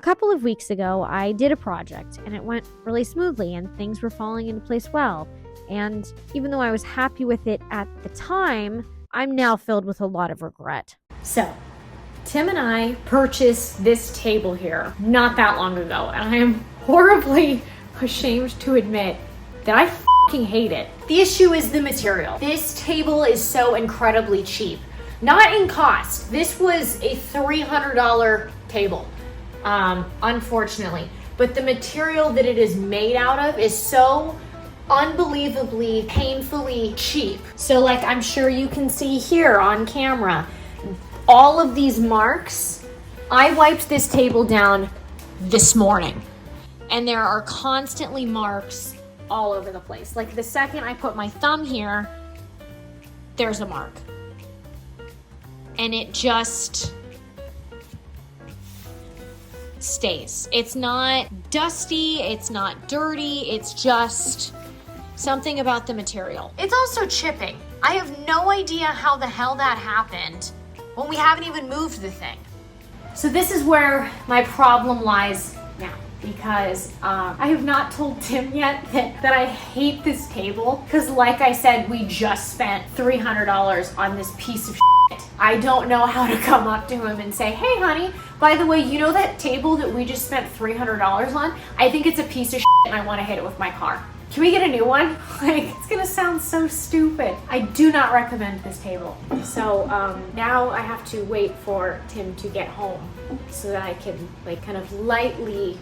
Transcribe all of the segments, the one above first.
couple of weeks ago, I did a project and it went really smoothly and things were falling into place well. And even though I was happy with it at the time, I'm now filled with a lot of regret. So, Tim and I purchased this table here not that long ago, and I am horribly ashamed to admit that I fucking hate it. The issue is the material. This table is so incredibly cheap. Not in cost. This was a $300 table, unfortunately. But the material that it is made out of is so unbelievably, painfully cheap. So like I'm sure you can see here on camera, all of these marks, I wiped this table down this morning. And there are constantly marks all over the place. Like the second I put my thumb here, there's a mark. And it just stays. It's not dusty, it's not dirty, it's just something about the material. It's also chipping. I have no idea how the hell that happened when we haven't even moved the thing. So this is where my problem lies now, because I have not told Tim yet that I hate this table, because like I said, we just spent $300 on this piece of shit. I don't know how to come up to him and say, hey honey, by the way, you know that table that we just spent $300 on? I think it's a piece of shit and I want to hit it with my car. Can we get a new one? Like, it's gonna sound so stupid. I do not recommend this table. So now I have to wait for Tim to get home so that I can like kind of lightly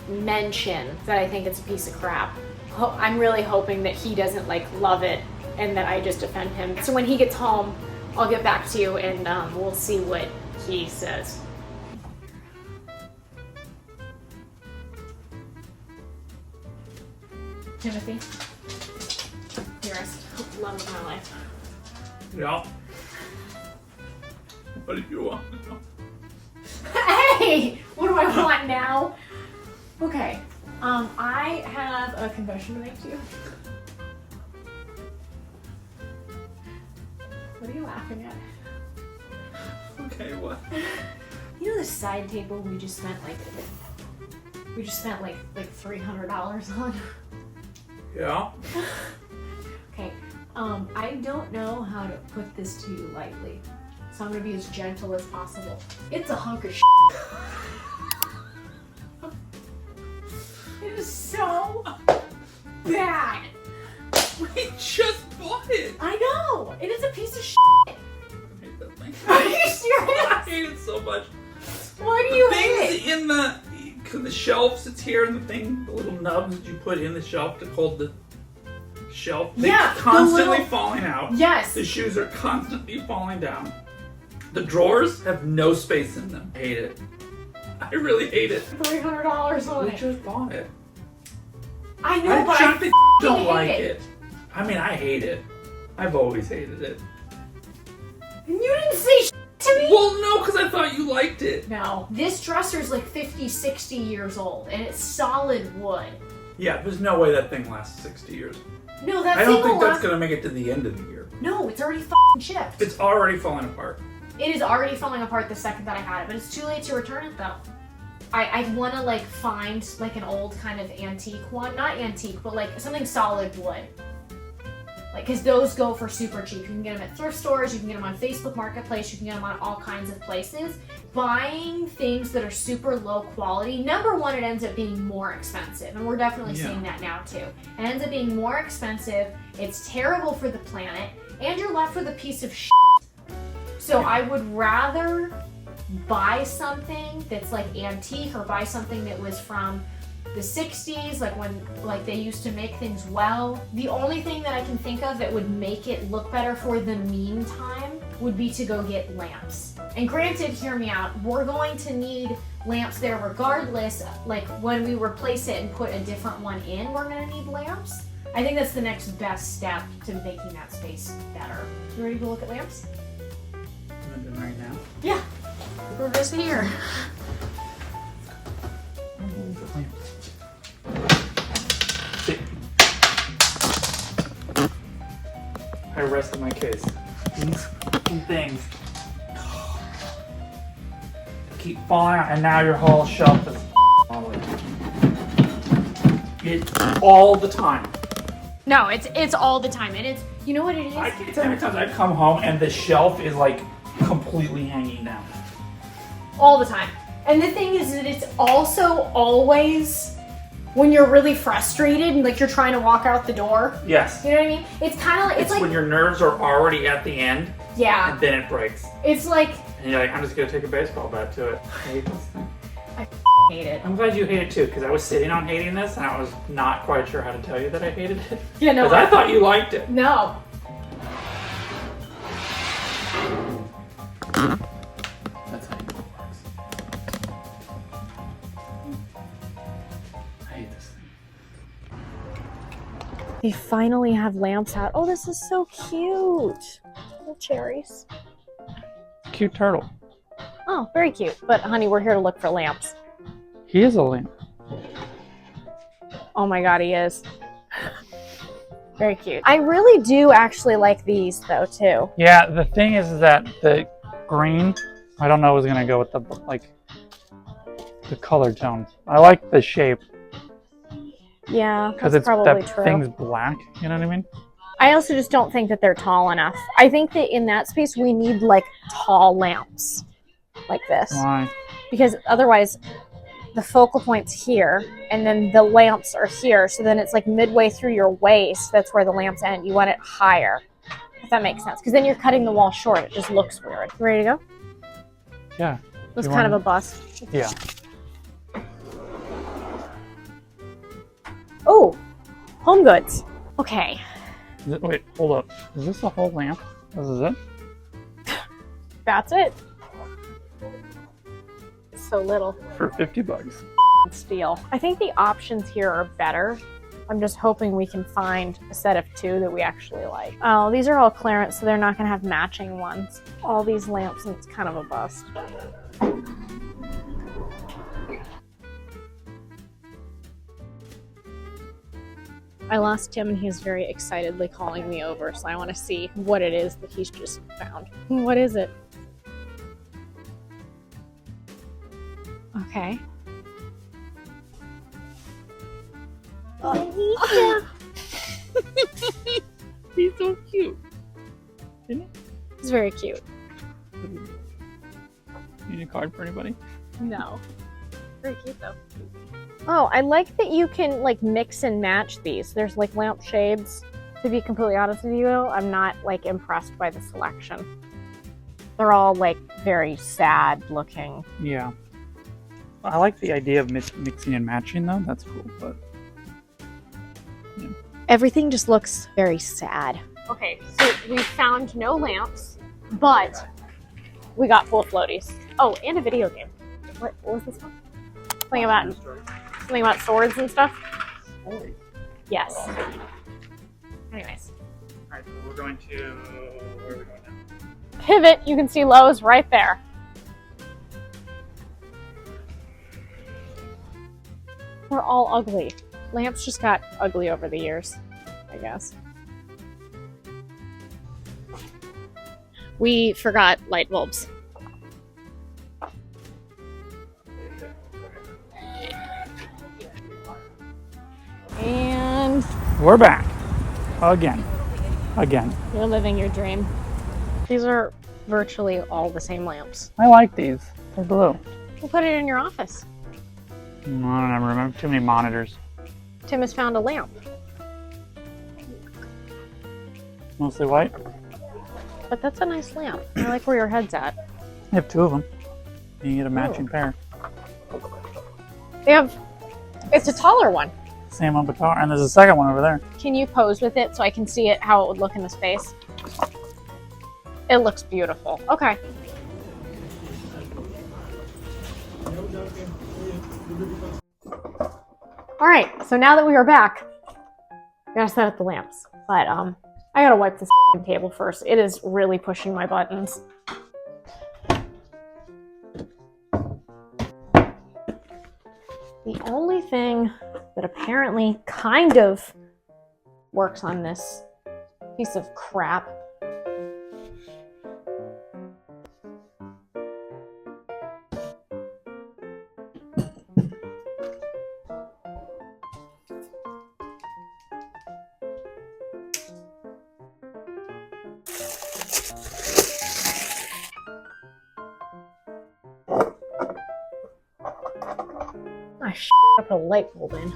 mention that I think it's a piece of crap. I'm really hoping that he doesn't like love it and that I just offend him. So when he gets home, I'll get back to you and we'll see what he says. Timothy, dearest, love of my life. Yeah. What do you want? Hey, what do I want now? Okay, I have a confession to make to you. What are you laughing at? Okay, what? You know the side table we just spent like $300 on? Yeah. Okay, I don't know how to put this to you lightly, so I'm gonna be as gentle as possible. It's a hunk of shit. It is so bad. We just bought it. I know, it is a piece of shit. I hate that thing. Are you serious? I hate it so much. Why do you hate it? Things in the shelf sits here and the thing, the little nubs that you put in the shelf to hold the shelf. They're constantly falling out. Yes. The shoes are constantly falling down. The drawers have no space in them. I hate it. I really hate it. $300 on We it. just bought it. I know, but I I don't hate like it. it. I mean, I hate it. I've always hated it. You didn't say shit to me? Well, no, because I thought you liked it. No. This dresser's like 50, 60 years old, and it's solid wood. Yeah, there's no way that thing lasts 60 years. No, that I thing don't think will that's last- going to make it to the end of the year. No, it's already f***ing chipped. It's already falling apart. It is already falling apart the second that I had it, but it's too late to return it though. I want to like find like an old kind of antique one. Not antique, but like something solid wood. Like, because those go for super cheap. You can get them at thrift stores, you can get them on Facebook Marketplace, you can get them on all kinds of places. Buying things that are super low quality, number one, it ends up being more expensive. And we're definitely seeing that now too. It ends up being more expensive, it's terrible for the planet, and you're left with a piece of shit. So I would rather buy something that's like antique or buy something that was from the 60s, like when they used to make things well. The only thing that I can think of that would make it look better for the meantime would be to go get lamps. And granted, hear me out, we're going to need lamps there regardless. Like when we replace it and put a different one in, we're gonna need lamps. I think that's the next best step to making that space better. You ready to go look at lamps? I'm doing right now. Yeah, we're just here. I rested my case. These fucking things keep falling out, and now your whole shelf is falling. It's all the time. No, it's all the time, and it's, you know what it is? I can't tell how many times I come home and the shelf is like completely hanging down. All the time. And the thing is that it's also always when you're really frustrated and like you're trying to walk out the door. Yes. You know what I mean? It's kind of like, It's like when your nerves are already at the end, yeah. and then it breaks. It's like, And you're like, I'm just gonna take a baseball bat to it. I hate this thing. I hate it. I'm glad you hate it too, because I was sitting on hating this, and I was not quite sure how to tell you that I hated it. Yeah, no. Because I thought you liked it. No. That's how it works. I hate this thing. They finally have lamps out. Oh, this is so cute. Little cherries. Cute turtle. Oh, very cute. But honey, we're here to look for lamps. He is a lamp. Oh my god, he is. Very cute. I really do actually like these though too. Yeah, the thing is that the green, I don't know, is gonna go with the the color tone. I like the shape Yeah, because that's it's probably that true. thing's black. You know what I mean? I also just don't think that they're tall enough. I think that in that space we need like tall lamps like this. Why? Because otherwise the focal point's here and then the lamps are here, so then it's like midway through your waist, that's where the lamps end. You want it higher, if that makes sense, because then you're cutting the wall short. It just looks weird. You ready to go? Yeah. It was You kind of want- a bust. Yeah. Oh, Home Goods. Okay, Wait, hold up. Is this a whole lamp? This is it? that's it. So little. For $50. Steal. I think the options here are better. I'm just hoping we can find a set of two that we actually like. Oh, these are all clearance, so they're not gonna have matching ones. All these lamps, and it's kind of a bust. I lost Tim and he was very excitedly calling me over, so I want to see what it is that he's just found. What is it? Okay. He's so cute. Isn't he? It's very cute. Need a card for anybody? No. Very cute though. Oh, I like that you can like mix and match these. There's like lamp shades. To be completely honest with you, I'm not like impressed by the selection. They're all like very sad looking. Yeah. I like the idea of mixing and matching though. That's cool, but Everything just looks very sad. Okay, so we found no lamps, but we got full floaties. Oh, and a video game. What was this one? Something about swords and stuff? Yes. Anyways. Alright, so we're going to where are we going now? Pivot, you can see Lowe's right there. They're all ugly. Lamps just got ugly over the years, I guess. We forgot light bulbs. And We're back. Again. you're living your dream. These are virtually all the same lamps. I like these. They're blue. We'll put it in your office. I don't remember too many monitors. Tim has found a lamp, Mostly white. but that's a nice lamp. I like where your head's at. I have two of them. You get a matching pair. They have, it's a taller one. Same on guitar, and there's a second one over there. Can you pose with it so I can see it, how it would look in the space? It looks beautiful. Okay. All right, so now that we are back, we gotta set up the lamps. But I gotta wipe this table first. It is really pushing my buttons. The only thing that apparently kind of works on this piece of crap I put a light bulb in.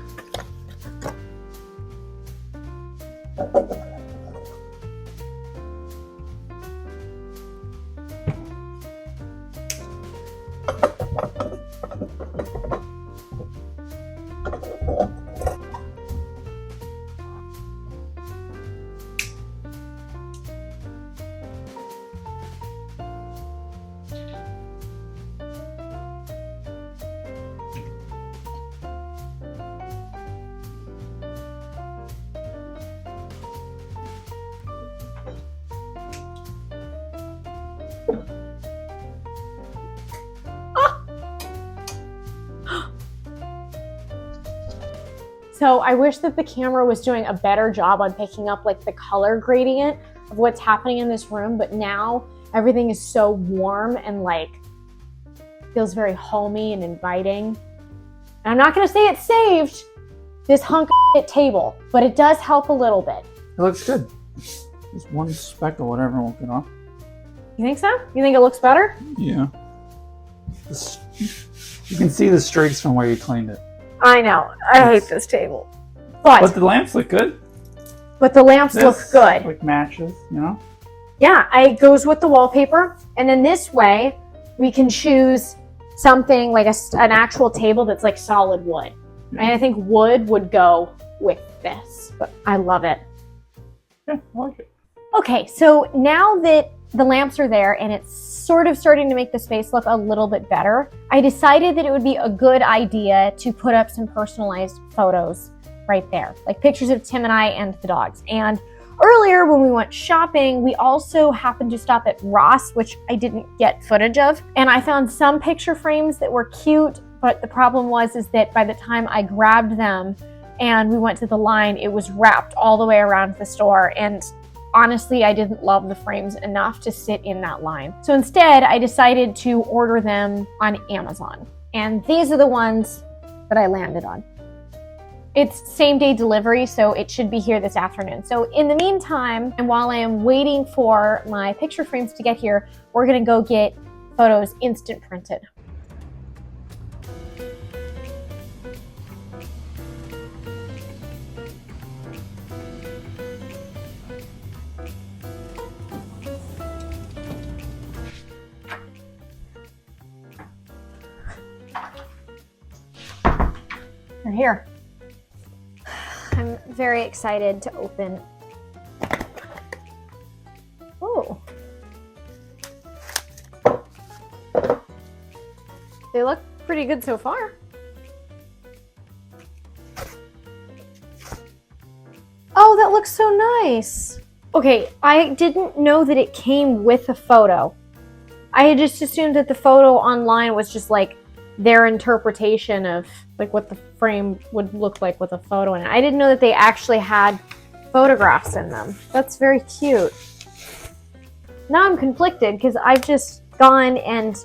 So I wish that the camera was doing a better job on picking up like the color gradient of what's happening in this room, but now everything is so warm and like feels very homey and inviting. And I'm not gonna say it saved this hunk of table, but it does help a little bit. It looks good. Just one speck or whatever won't get off. You think so? You think it looks better? Yeah. You can see the streaks from where you cleaned it. I know. I hate this table. But the lamps look good. But the lamps look good. Like matches, you know? Yeah, it goes with the wallpaper. And then this way, we can choose something like an actual table that's like solid wood. Yeah. And I think wood would go with this. But I love it. Yeah, I like it. Okay, so now that the lamps are there and it's sort of starting to make the space look a little bit better, I decided that it would be a good idea to put up some personalized photos right there, like pictures of Tim and I and the dogs. And earlier when we went shopping, we also happened to stop at Ross, which I didn't get footage of. And I found some picture frames that were cute, but the problem was that by the time I grabbed them and we went to the line, it was wrapped all the way around the store. And honestly, I didn't love the frames enough to sit in that line. So instead, I decided to order them on Amazon. And these are the ones that I landed on. It's same-day delivery, so it should be here this afternoon. So in the meantime, and while I am waiting for my picture frames to get here, we're gonna go get photos instant printed. They're here. I'm very excited to open. Oh. They look pretty good so far. Oh, that looks so nice. Okay, I didn't know that it came with a photo. I had just assumed that the photo online was just like their interpretation of like what the frame would look like with a photo in it. I didn't know that they actually had photographs in them. That's very cute. Now I'm conflicted because I've just gone and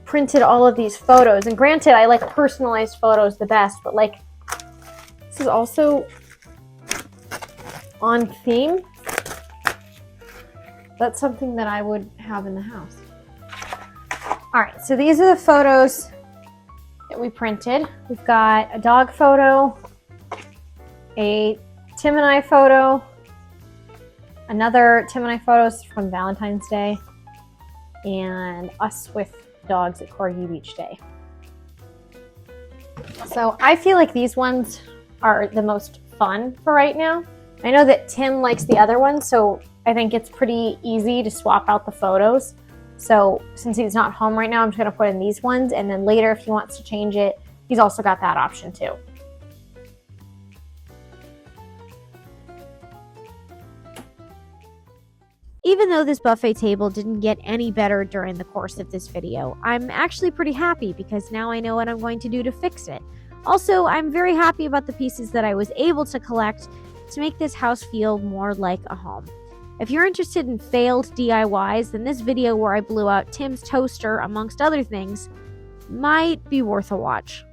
printed all of these photos. And granted, I like personalized photos the best, but like this is also on theme. That's something that I would have in the house. All right, so these are the photos that we printed. We've got a dog photo, a Tim and I photo, another Tim and I photos from Valentine's Day, and us with dogs at Corgi Beach Day. So I feel like these ones are the most fun for right now. I know that Tim likes the other one, so I think it's pretty easy to swap out the photos. So since he's not home right now, I'm just gonna put in these ones, and then later if he wants to change it, he's also got that option too. Even though this buffet table didn't get any better during the course of this video, I'm actually pretty happy because now I know what I'm going to do to fix it. Also, I'm very happy about the pieces that I was able to collect to make this house feel more like a home. If you're interested in failed DIYs, then this video where I blew out Tim's toaster, amongst other things, might be worth a watch.